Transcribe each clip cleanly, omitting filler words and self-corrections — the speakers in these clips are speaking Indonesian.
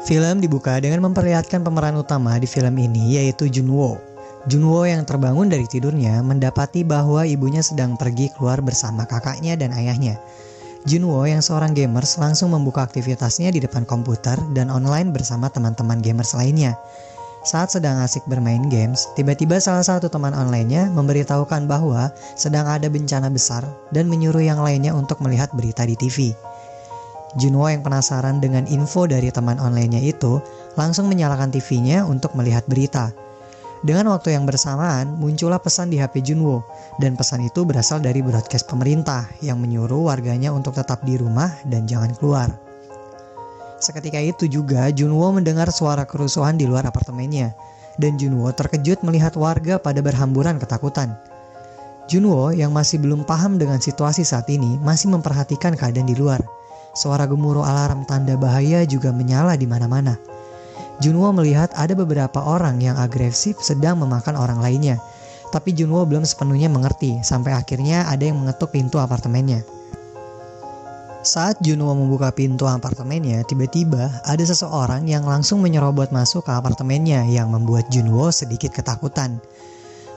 Film dibuka dengan memperlihatkan pemeran utama di film ini yaitu Junwo. Junwo yang terbangun dari tidurnya mendapati bahwa ibunya sedang pergi keluar bersama kakaknya dan ayahnya. Junwo yang seorang gamers langsung membuka aktivitasnya di depan komputer dan online bersama teman-teman gamers lainnya. Saat sedang asik bermain games, tiba-tiba salah satu teman online-nya memberitahukan bahwa sedang ada bencana besar dan menyuruh yang lainnya untuk melihat berita di TV. Junwo yang penasaran dengan info dari teman online-nya itu langsung menyalakan TV-nya untuk melihat berita. Dengan waktu yang bersamaan, muncullah pesan di HP Junwo, dan pesan itu berasal dari broadcast pemerintah yang menyuruh warganya untuk tetap di rumah dan jangan keluar. Seketika itu juga Junwo mendengar suara kerusuhan di luar apartemennya, dan Junwo terkejut melihat warga pada berhamburan ketakutan. Junwo yang masih belum paham dengan situasi saat ini masih memperhatikan keadaan di luar. Suara gemuruh alarm tanda bahaya juga menyala di mana-mana. Junwo melihat ada beberapa orang yang agresif sedang memakan orang lainnya. Tapi Junwo belum sepenuhnya mengerti sampai akhirnya ada yang mengetuk pintu apartemennya. Saat Junwo membuka pintu apartemennya, tiba-tiba ada seseorang yang langsung menyerobot masuk ke apartemennya yang membuat Junwo sedikit ketakutan.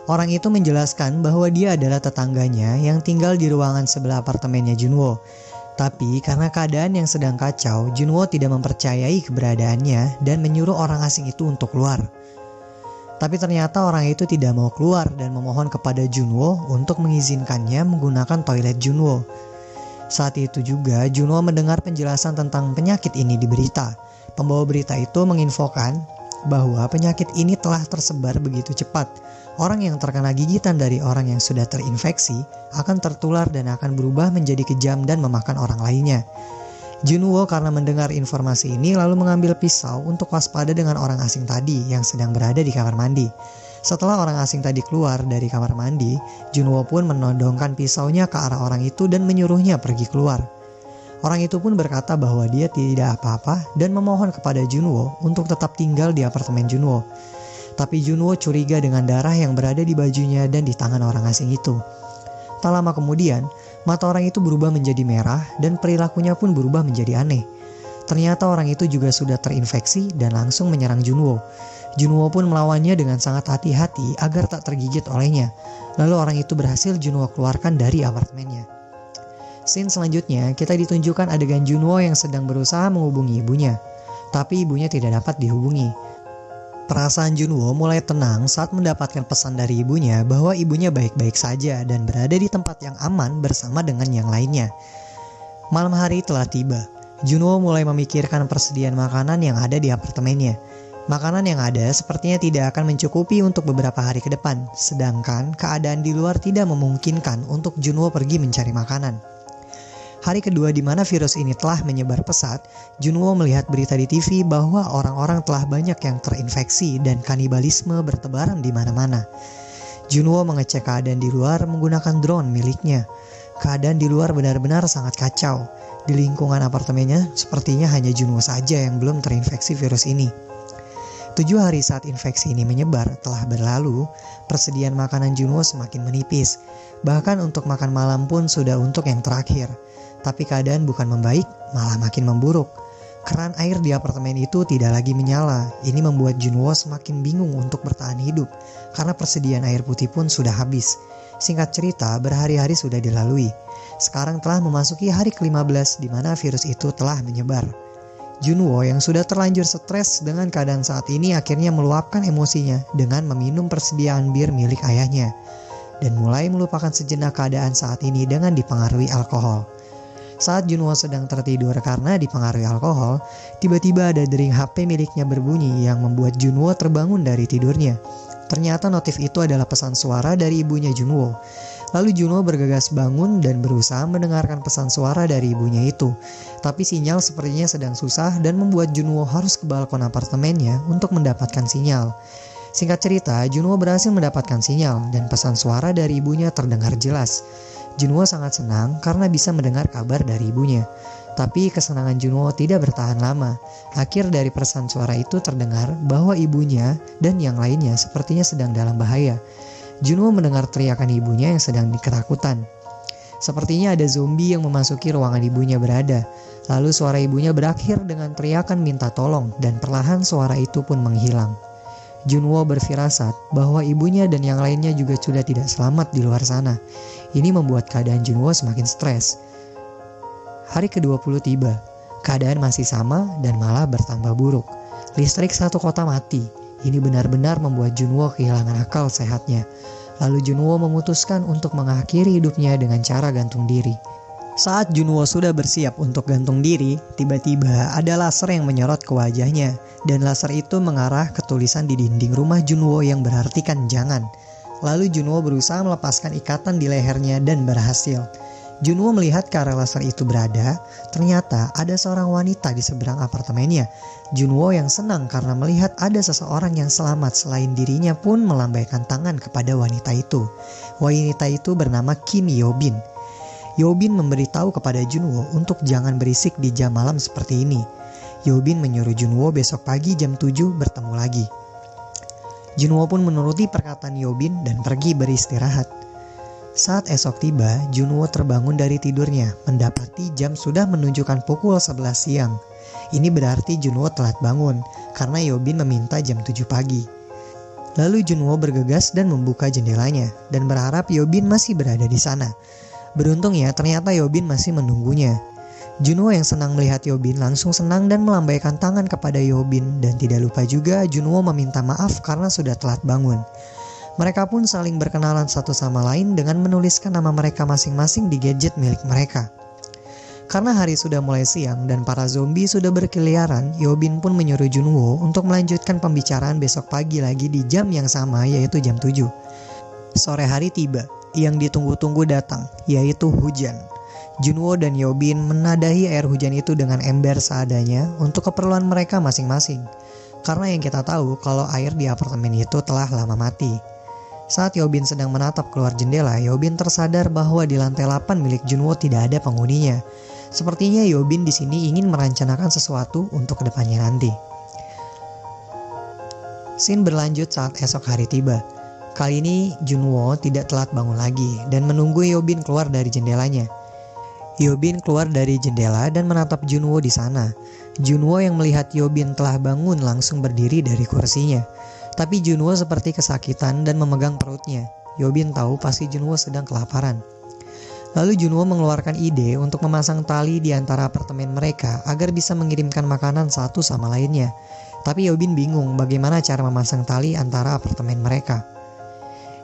Orang itu menjelaskan bahwa dia adalah tetangganya yang tinggal di ruangan sebelah apartemennya Junwo. Tapi karena keadaan yang sedang kacau, Junwo tidak mempercayai keberadaannya dan menyuruh orang asing itu untuk keluar. Tapi ternyata orang itu tidak mau keluar dan memohon kepada Junwo untuk mengizinkannya menggunakan toilet Junwo. Saat itu juga Junwo mendengar penjelasan tentang penyakit ini di berita. Pembawa berita itu menginfokan bahwa penyakit ini telah tersebar begitu cepat. Orang yang terkena gigitan dari orang yang sudah terinfeksi akan tertular dan akan berubah menjadi kejam dan memakan orang lainnya. Junwo karena mendengar informasi ini lalu mengambil pisau untuk waspada dengan orang asing tadi yang sedang berada di kamar mandi. Setelah orang asing tadi keluar dari kamar mandi, Junwo pun menodongkan pisaunya ke arah orang itu dan menyuruhnya pergi keluar. Orang itu pun berkata bahwa dia tidak apa-apa dan memohon kepada Junwo untuk tetap tinggal di apartemen Junwo. Tapi Junwo curiga dengan darah yang berada di bajunya dan di tangan orang asing itu. Tak lama kemudian, mata orang itu berubah menjadi merah dan perilakunya pun berubah menjadi aneh. Ternyata orang itu juga sudah terinfeksi dan langsung menyerang Junwo. Junwo pun melawannya dengan sangat hati-hati agar tak tergigit olehnya. Lalu orang itu berhasil Junwo keluarkan dari apartemennya. Scene selanjutnya, kita ditunjukkan adegan Junwo yang sedang berusaha menghubungi ibunya. Tapi ibunya tidak dapat dihubungi. Perasaan Junwo mulai tenang saat mendapatkan pesan dari ibunya bahwa ibunya baik-baik saja dan berada di tempat yang aman bersama dengan yang lainnya. Malam hari telah tiba. Junwo mulai memikirkan persediaan makanan yang ada di apartemennya. Makanan yang ada sepertinya tidak akan mencukupi untuk beberapa hari ke depan, sedangkan keadaan di luar tidak memungkinkan untuk Junwo pergi mencari makanan. Hari kedua di mana virus ini telah menyebar pesat, Junwo melihat berita di TV bahwa orang-orang telah banyak yang terinfeksi dan kanibalisme bertebaran di mana-mana. Junwo mengecek keadaan di luar menggunakan drone miliknya. Keadaan di luar benar-benar sangat kacau. Di lingkungan apartemennya sepertinya hanya Junwo saja yang belum terinfeksi virus ini. 7 hari saat infeksi ini menyebar telah berlalu, persediaan makanan Junwo semakin menipis. Bahkan untuk makan malam pun sudah untuk yang terakhir. Tapi keadaan bukan membaik, malah makin memburuk. Keran air di apartemen itu tidak lagi menyala. Ini membuat Junwo semakin bingung untuk bertahan hidup, karena persediaan air putih pun sudah habis. Singkat cerita, berhari-hari sudah dilalui. Sekarang telah memasuki hari ke-15 di mana virus itu telah menyebar. Junwo yang sudah terlanjur stres dengan keadaan saat ini akhirnya meluapkan emosinya dengan meminum persediaan bir milik ayahnya. Dan mulai melupakan sejenak keadaan saat ini dengan dipengaruhi alkohol. Saat Junwo sedang tertidur karena dipengaruhi alkohol, tiba-tiba ada dering HP miliknya berbunyi yang membuat Junwo terbangun dari tidurnya. Ternyata notif itu adalah pesan suara dari ibunya Junwo. Lalu Junwo bergegas bangun dan berusaha mendengarkan pesan suara dari ibunya itu. Tapi sinyal sepertinya sedang susah dan membuat Junwo harus ke balkon apartemennya untuk mendapatkan sinyal. Singkat cerita, Junwo berhasil mendapatkan sinyal dan pesan suara dari ibunya terdengar jelas. Junwo sangat senang karena bisa mendengar kabar dari ibunya. Tapi kesenangan Junwo tidak bertahan lama. Akhir dari pesan suara itu terdengar bahwa ibunya dan yang lainnya sepertinya sedang dalam bahaya. Junwo mendengar teriakan ibunya yang sedang ketakutan. Sepertinya ada zombie yang memasuki ruangan ibunya berada. Lalu suara ibunya berakhir dengan teriakan minta tolong dan perlahan suara itu pun menghilang. Junwo berfirasat bahwa ibunya dan yang lainnya juga sudah tidak selamat di luar sana. Ini membuat keadaan Junwo semakin stres. Hari ke-20 tiba. Keadaan masih sama dan malah bertambah buruk. Listrik satu kota mati. Ini benar-benar membuat Junwo kehilangan akal sehatnya. Lalu Junwo memutuskan untuk mengakhiri hidupnya dengan cara gantung diri. Saat Junwo sudah bersiap untuk gantung diri, tiba-tiba ada laser yang menyorot ke wajahnya. Dan laser itu mengarah ke tulisan di dinding rumah Junwo yang berartikan jangan. Lalu Junwo berusaha melepaskan ikatan di lehernya dan berhasil. Junwo melihat ke arah laser itu berada, ternyata ada seorang wanita di seberang apartemennya. Junwo yang senang karena melihat ada seseorang yang selamat selain dirinya pun melambaikan tangan kepada wanita itu. Wanita itu bernama Kim Yobin. Yobin memberitahu kepada Junwo untuk jangan berisik di jam malam seperti ini. Yobin menyuruh Junwo besok pagi jam 7 bertemu lagi. Junwo pun menuruti perkataan Yobin dan pergi beristirahat. Saat esok tiba, Junwo terbangun dari tidurnya, mendapati jam sudah menunjukkan pukul 11 siang. Ini berarti Junwo telat bangun, karena Yobin meminta jam 7 pagi. Lalu Junwo bergegas dan membuka jendelanya, dan berharap Yobin masih berada di sana. Beruntungnya, ternyata Yobin masih menunggunya. Junwo yang senang melihat Yobin langsung senang dan melambaikan tangan kepada Yobin, dan tidak lupa juga Junwo meminta maaf karena sudah telat bangun. Mereka pun saling berkenalan satu sama lain dengan menuliskan nama mereka masing-masing di gadget milik mereka. Karena hari sudah mulai siang dan para zombie sudah berkeliaran, Yobin pun menyuruh Junwo untuk melanjutkan pembicaraan besok pagi lagi di jam yang sama, yaitu jam 7. Sore hari tiba, yang ditunggu-tunggu datang, yaitu hujan. Junwo dan Yobin menadahi air hujan itu dengan ember seadanya untuk keperluan mereka masing-masing. Karena yang kita tahu kalau air di apartemen itu telah lama mati. Saat Yobin sedang menatap keluar jendela, Yobin tersadar bahwa di lantai 8 milik Junwo tidak ada penghuninya. Sepertinya Yobin di sini ingin merencanakan sesuatu untuk kedepannya nanti. Scene berlanjut saat esok hari tiba. Kali ini Junwo tidak telat bangun lagi dan menunggu Yobin keluar dari jendelanya. Yobin keluar dari jendela dan menatap Junwo di sana. Junwo yang melihat Yobin telah bangun langsung berdiri dari kursinya. Tapi Junwo seperti kesakitan dan memegang perutnya. Yobin tahu pasti Junwo sedang kelaparan. Lalu Junwo mengeluarkan ide untuk memasang tali di antara apartemen mereka agar bisa mengirimkan makanan satu sama lainnya. Tapi Yobin bingung bagaimana cara memasang tali antara apartemen mereka.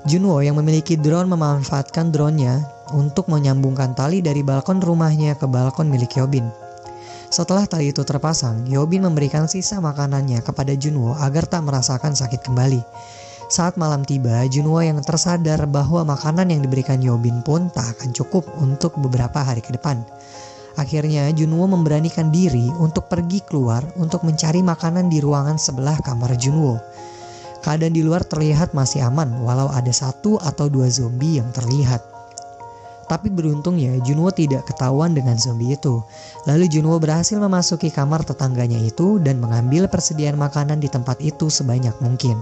Junwo yang memiliki drone memanfaatkan drone-nya untuk menyambungkan tali dari balkon rumahnya ke balkon milik Yobin. Setelah tali itu terpasang, Yobin memberikan sisa makanannya kepada Junwo agar tak merasakan sakit kembali. Saat malam tiba, Junwo yang tersadar bahwa makanan yang diberikan Yobin pun tak akan cukup untuk beberapa hari ke depan. Akhirnya Junwo memberanikan diri untuk pergi keluar untuk mencari makanan di ruangan sebelah kamar Junwo. Keadaan di luar terlihat masih aman walau ada 1 atau 2 zombie yang terlihat. Tapi beruntungnya Junwo tidak ketahuan dengan zombie itu. Lalu Junwo berhasil memasuki kamar tetangganya itu dan mengambil persediaan makanan di tempat itu sebanyak mungkin.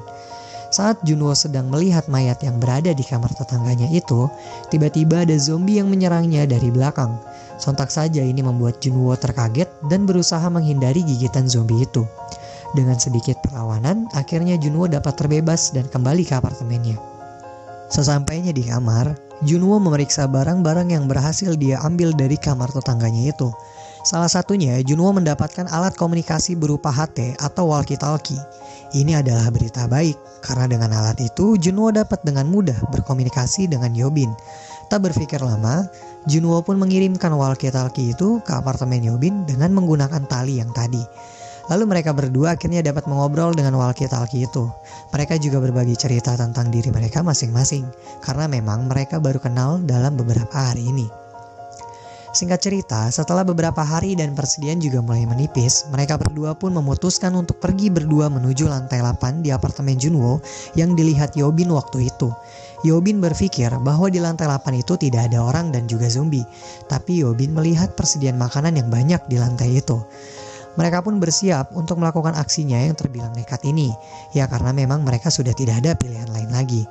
Saat Junwo sedang melihat mayat yang berada di kamar tetangganya itu, tiba-tiba ada zombie yang menyerangnya dari belakang. Sontak saja ini membuat Junwo terkaget dan berusaha menghindari gigitan zombie itu. Dengan sedikit perlawanan, akhirnya Junwo dapat terbebas dan kembali ke apartemennya. Sesampainya di kamar, Junwo memeriksa barang-barang yang berhasil dia ambil dari kamar tetangganya itu. Salah satunya, Junwo mendapatkan alat komunikasi berupa HT atau walkie-talkie. Ini adalah berita baik, karena dengan alat itu, Junwo dapat dengan mudah berkomunikasi dengan Yobin. Tak berpikir lama, Junwo pun mengirimkan walkie-talkie itu ke apartemen Yobin dengan menggunakan tali yang tadi. Lalu mereka berdua akhirnya dapat mengobrol dengan walkie-talkie itu. Mereka juga berbagi cerita tentang diri mereka masing-masing, karena memang mereka baru kenal dalam beberapa hari ini. Singkat cerita, setelah beberapa hari dan persediaan juga mulai menipis, mereka berdua pun memutuskan untuk pergi berdua menuju lantai 8 di apartemen Junwo yang dilihat Yobin waktu itu. Yobin berpikir bahwa di lantai 8 itu tidak ada orang dan juga zombie, tapi Yobin melihat persediaan makanan yang banyak di lantai itu. Mereka pun bersiap untuk melakukan aksinya yang terbilang nekat ini, ya karena memang mereka sudah tidak ada pilihan lain lagi.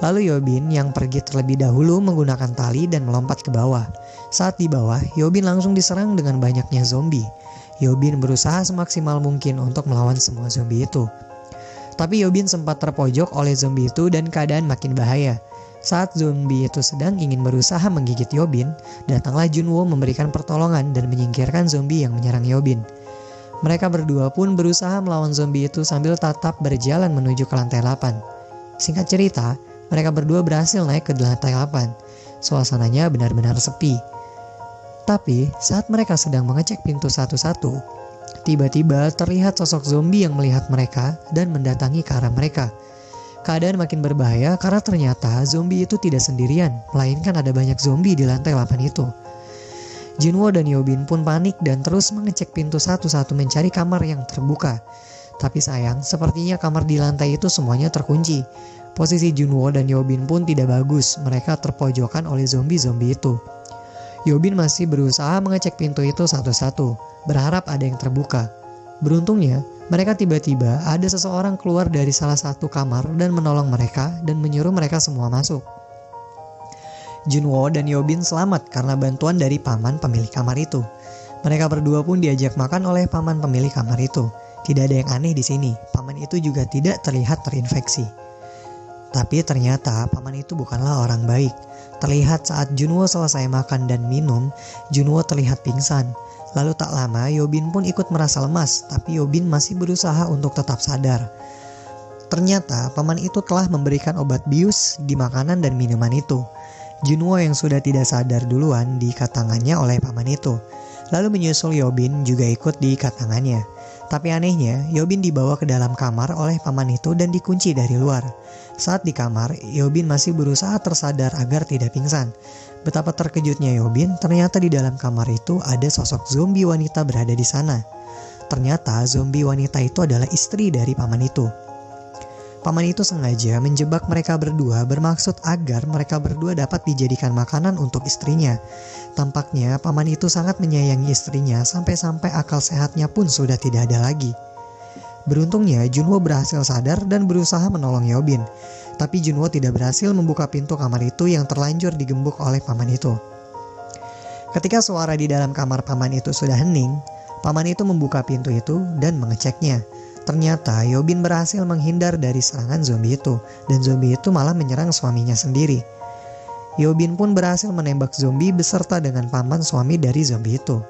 Lalu Yobin yang pergi terlebih dahulu menggunakan tali dan melompat ke bawah. Saat di bawah, Yobin langsung diserang dengan banyaknya zombie. Yobin berusaha semaksimal mungkin untuk melawan semua zombie itu. Tapi Yobin sempat terpojok oleh zombie itu dan keadaan makin bahaya. Saat zombie itu sedang ingin berusaha menggigit Yobin, datanglah Junwo memberikan pertolongan dan menyingkirkan zombie yang menyerang Yobin. Mereka berdua pun berusaha melawan zombie itu sambil tatap berjalan menuju ke lantai 8. Singkat cerita, mereka berdua berhasil naik ke lantai 8. Suasananya benar-benar sepi. Tapi saat mereka sedang mengecek pintu satu-satu, tiba-tiba terlihat sosok zombie yang melihat mereka dan mendatangi ke arah mereka. Keadaan makin berbahaya karena ternyata zombie itu tidak sendirian, melainkan ada banyak zombie di lantai 8 itu. Junwo dan Yobin pun panik dan terus mengecek pintu satu-satu mencari kamar yang terbuka. Tapi sayang, sepertinya kamar di lantai itu semuanya terkunci. Posisi Junwo dan Yobin pun tidak bagus, mereka terpojokan oleh zombie-zombie itu. Yobin masih berusaha mengecek pintu itu satu-satu, berharap ada yang terbuka. Beruntungnya, mereka tiba-tiba ada seseorang keluar dari salah satu kamar dan menolong mereka dan menyuruh mereka semua masuk. Junwo dan Yobin selamat karena bantuan dari paman pemilik kamar itu. Mereka berdua pun diajak makan oleh paman pemilik kamar itu. Tidak ada yang aneh di sini, paman itu juga tidak terlihat terinfeksi. Tapi ternyata paman itu bukanlah orang baik. Terlihat saat Junwo selesai makan dan minum, Junwo terlihat pingsan. Lalu tak lama Yobin pun ikut merasa lemas, tapi Yobin masih berusaha untuk tetap sadar. Ternyata paman itu telah memberikan obat bius di makanan dan minuman itu. Junwo yang sudah tidak sadar duluan diikat tangannya oleh paman itu. Lalu menyusul Yobin juga ikut diikat tangannya. Tapi anehnya, Yobin dibawa ke dalam kamar oleh paman itu dan dikunci dari luar. Saat di kamar, Yobin masih berusaha tersadar agar tidak pingsan. Betapa terkejutnya Yobin, ternyata di dalam kamar itu ada sosok zombie wanita berada di sana. Ternyata zombie wanita itu adalah istri dari paman itu. Paman itu sengaja menjebak mereka berdua bermaksud agar mereka berdua dapat dijadikan makanan untuk istrinya. Tampaknya paman itu sangat menyayangi istrinya sampai-sampai akal sehatnya pun sudah tidak ada lagi. Beruntungnya Junwo berhasil sadar dan berusaha menolong Yobin. Tapi Junwo tidak berhasil membuka pintu kamar itu yang terlanjur digembok oleh paman itu. Ketika suara di dalam kamar paman itu sudah hening, paman itu membuka pintu itu dan mengeceknya. Ternyata Yobin berhasil menghindar dari serangan zombie itu, dan zombie itu malah menyerang suaminya sendiri. Yobin pun berhasil menembak zombie beserta dengan paman suami dari zombie itu.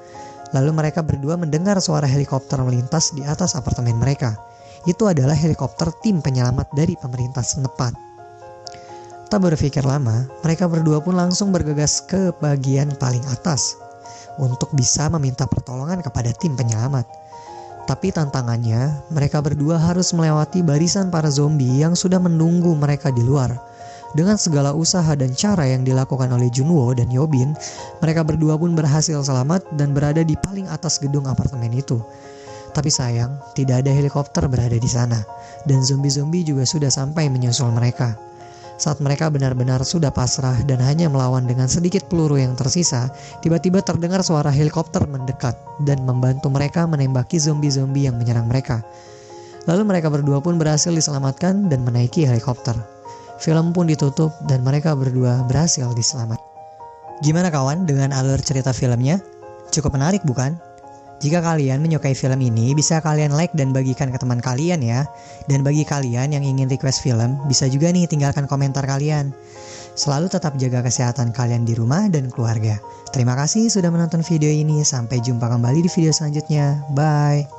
Lalu mereka berdua mendengar suara helikopter melintas di atas apartemen mereka. Itu adalah helikopter tim penyelamat dari pemerintah setempat. Tak berpikir lama, mereka berdua pun langsung bergegas ke bagian paling atas untuk bisa meminta pertolongan kepada tim penyelamat. Tapi tantangannya, mereka berdua harus melewati barisan para zombie yang sudah menunggu mereka di luar. Dengan segala usaha dan cara yang dilakukan oleh Junwo dan Yobin, mereka berdua pun berhasil selamat dan berada di paling atas gedung apartemen itu. Tapi sayang, tidak ada helikopter berada di sana, dan zombie-zombie juga sudah sampai menyusul mereka. Saat mereka benar-benar sudah pasrah dan hanya melawan dengan sedikit peluru yang tersisa, tiba-tiba terdengar suara helikopter mendekat dan membantu mereka menembaki zombie-zombie yang menyerang mereka. Lalu mereka berdua pun berhasil diselamatkan dan menaiki helikopter. Film pun ditutup dan mereka berdua berhasil diselamatkan. Gimana kawan dengan alur cerita filmnya? Cukup menarik bukan? Jika kalian menyukai film ini, bisa kalian like dan bagikan ke teman kalian ya. Dan bagi kalian yang ingin request film, bisa juga nih tinggalkan komentar kalian. Selalu tetap jaga kesehatan kalian di rumah dan keluarga. Terima kasih sudah menonton video ini, sampai jumpa kembali di video selanjutnya. Bye.